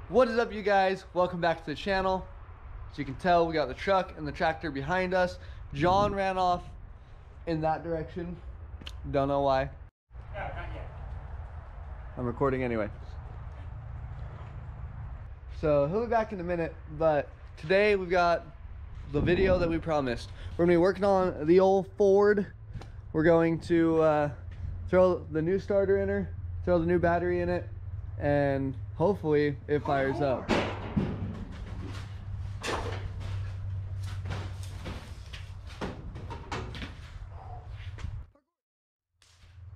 What is up, you guys? Welcome back to the channel. As you can tell, we got the truck and the tractor behind us. John ran off in that direction. Don't know why. No, not yet. I'm recording anyway. So he'll be back in a minute, but today we've got the video that we promised. We're gonna be working on the old Ford. We're going to throw the new starter in her, throw the new battery in it, and hopefully it fires up.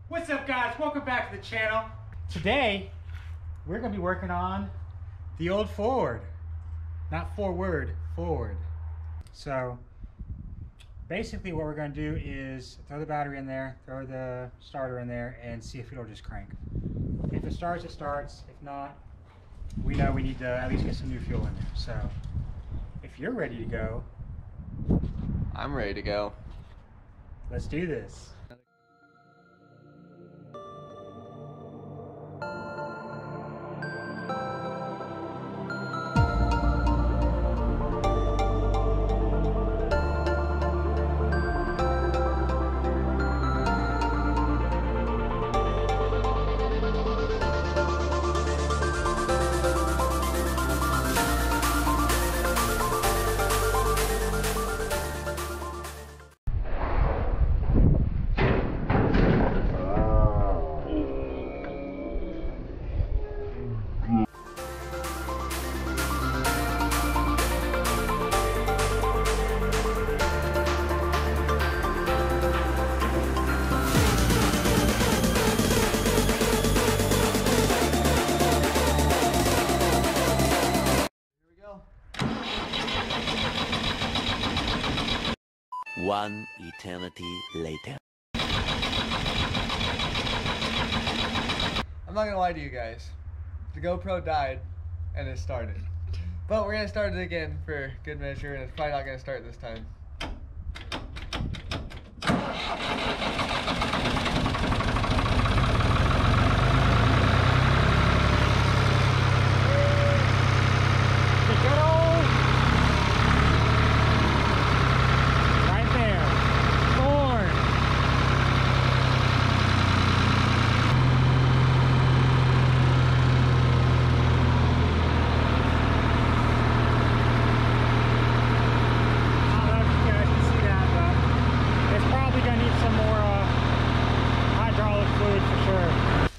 What's up, guys? Welcome back to the channel. Today, we're gonna be working on the old Ford. Not forward, Ford. So, basically what we're gonna do is throw the battery in there, throw the starter in there, and see if it'll just crank. If it starts, it starts. If not, we know we need to at least get some new fuel in there. So, if you're ready to go, I'm ready to go. let's do this. One eternity later. I'm not gonna lie to you guys. The GoPro died and it started. But we're gonna start it again for good measure, and it's probably not gonna start this time.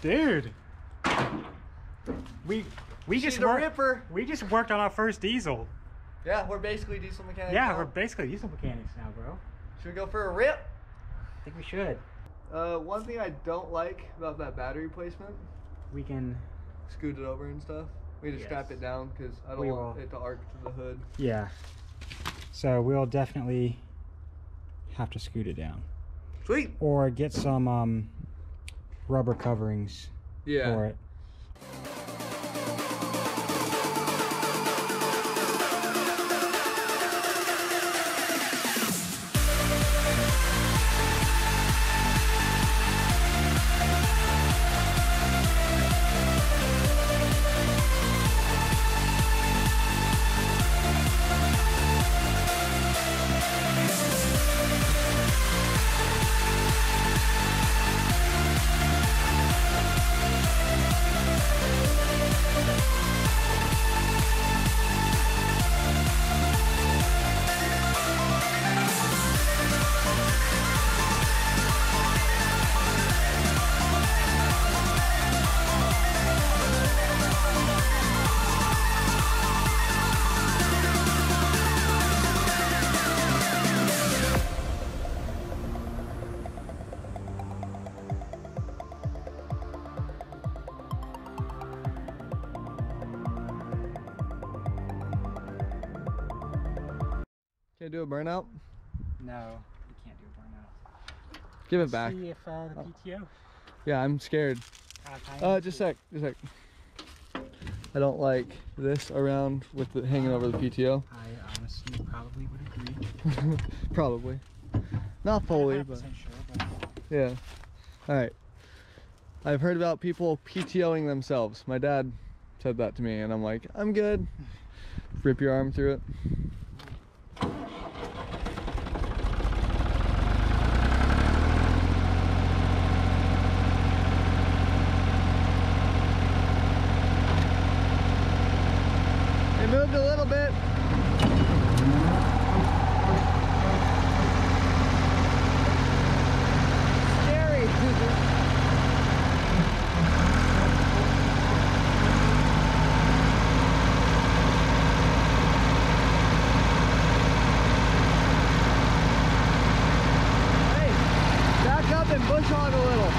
Dude, we just worked on our first diesel. Yeah, we're basically diesel mechanics. Yeah, now. we're basically diesel mechanics now, bro. Should we go for a rip? I think we should. One thing I don't like about that battery placement, We can scoot it over and stuff. We just strap it down because I don't want it to arc to the hood. Yeah. So we'll definitely have to scoot it down. Sweet. Or get some rubber coverings for it. Can I do a burnout? No, we can't do a burnout. Give it back. See if the PTO. Yeah, I'm scared. Just a sec. I don't like this around with the hanging over the PTO. I honestly probably would agree. Probably. Not fully, but Sure, but yeah. All right. I've heard about people PTOing themselves. My dad said that to me, and I'm like, I'm good. Rip your arm through it. It moved a little bit. Scary. Hey, back up and bush hog a little.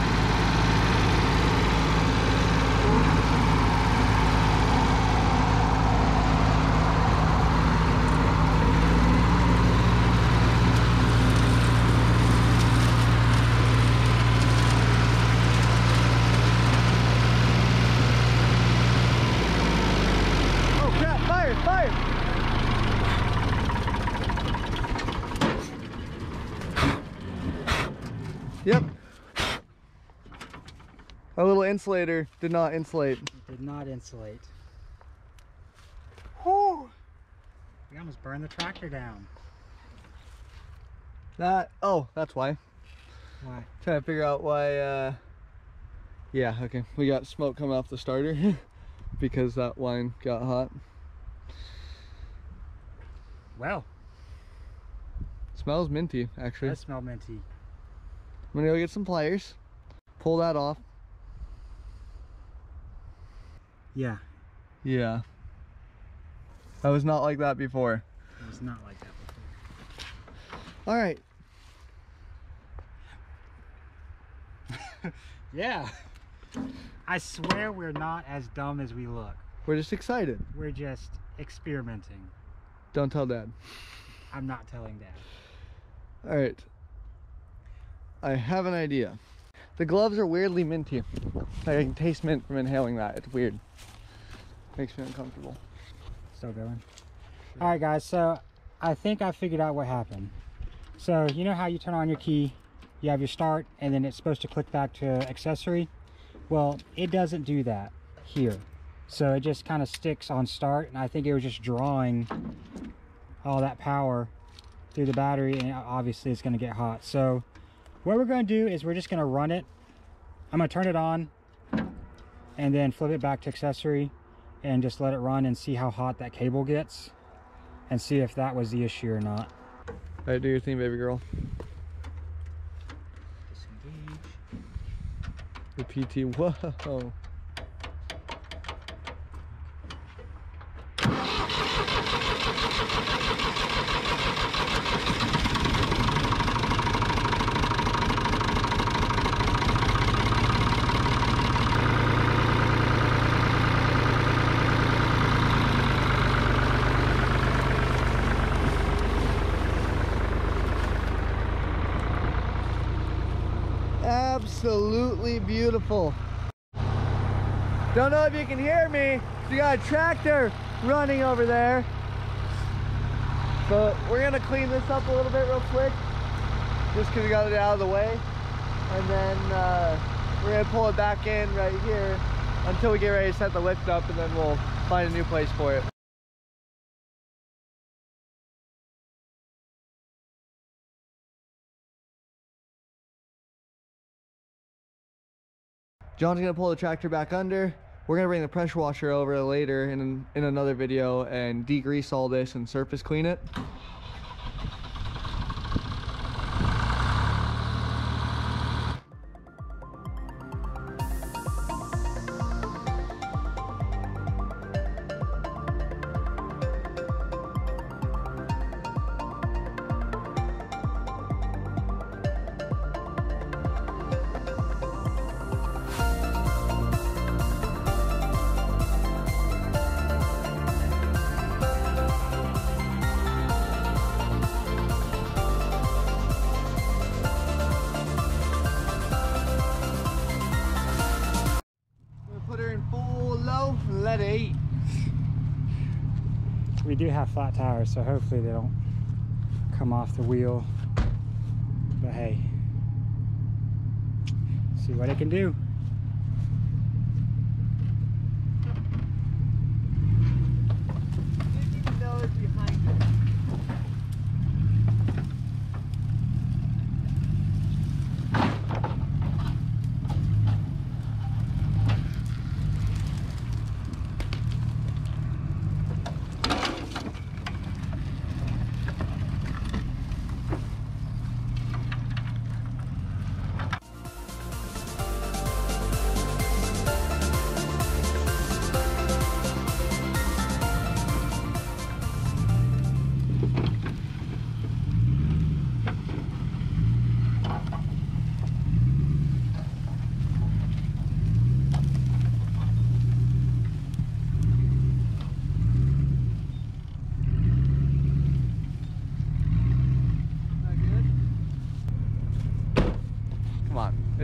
Fire! Yep. Our little insulator did not insulate. It did not insulate. Whew! We almost burned the tractor down. Oh, that's why. Why? Trying to figure out why, yeah, okay. We got smoke coming off the starter because that wine got hot. Well, Smells minty, actually. it does smell minty. I'm gonna go get some pliers, pull that off. Yeah, Yeah. I was not like that before. it was not like that before. All right. Yeah. I swear we're not as dumb as we look. We're just excited. We're just experimenting. Don't tell Dad. I'm not telling Dad. All right. I have an idea. The gloves are weirdly minty. I can taste mint from inhaling that. It's weird. Makes me uncomfortable. Still going. All right, guys. So I think I figured out what happened. So you know how you turn on your key, you have your start, and then it's supposed to click back to accessory. Well, it doesn't do that here. So it just kind of sticks on start, and I think it was just drawing all that power through the battery, and obviously it's going to get hot. So what we're going to do is we're just going to run it. I'm going to turn it on and then flip it back to accessory and just let it run and see how hot that cable gets and see if that was the issue or not. All right, do your thing, baby girl. Disengage. The PT. Whoa. Absolutely beautiful. Don't know if you can hear me. You got a tractor running over there. But we're gonna clean this up a little bit real quick, just because we got it out of the way. And then we're gonna pull it back in right here until we get ready to set the lift up, and then we'll find a new place for it. John's gonna pull the tractor back under. We're gonna bring the pressure washer over later in another video and degrease all this and surface clean it. Let it eat. We do have flat tires, so hopefully they don't come off the wheel. But hey, see what it can do.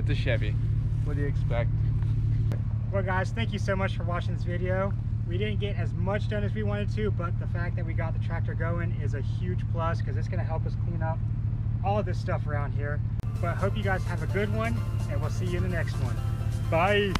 It's a Chevy. What do you expect? Well guys, thank you so much for watching this video. We didn't get as much done as we wanted to, but the fact that we got the tractor going is a huge plus because it's going to help us clean up all of this stuff around here. But I hope you guys have a good one, and we'll see you in the next one. Bye!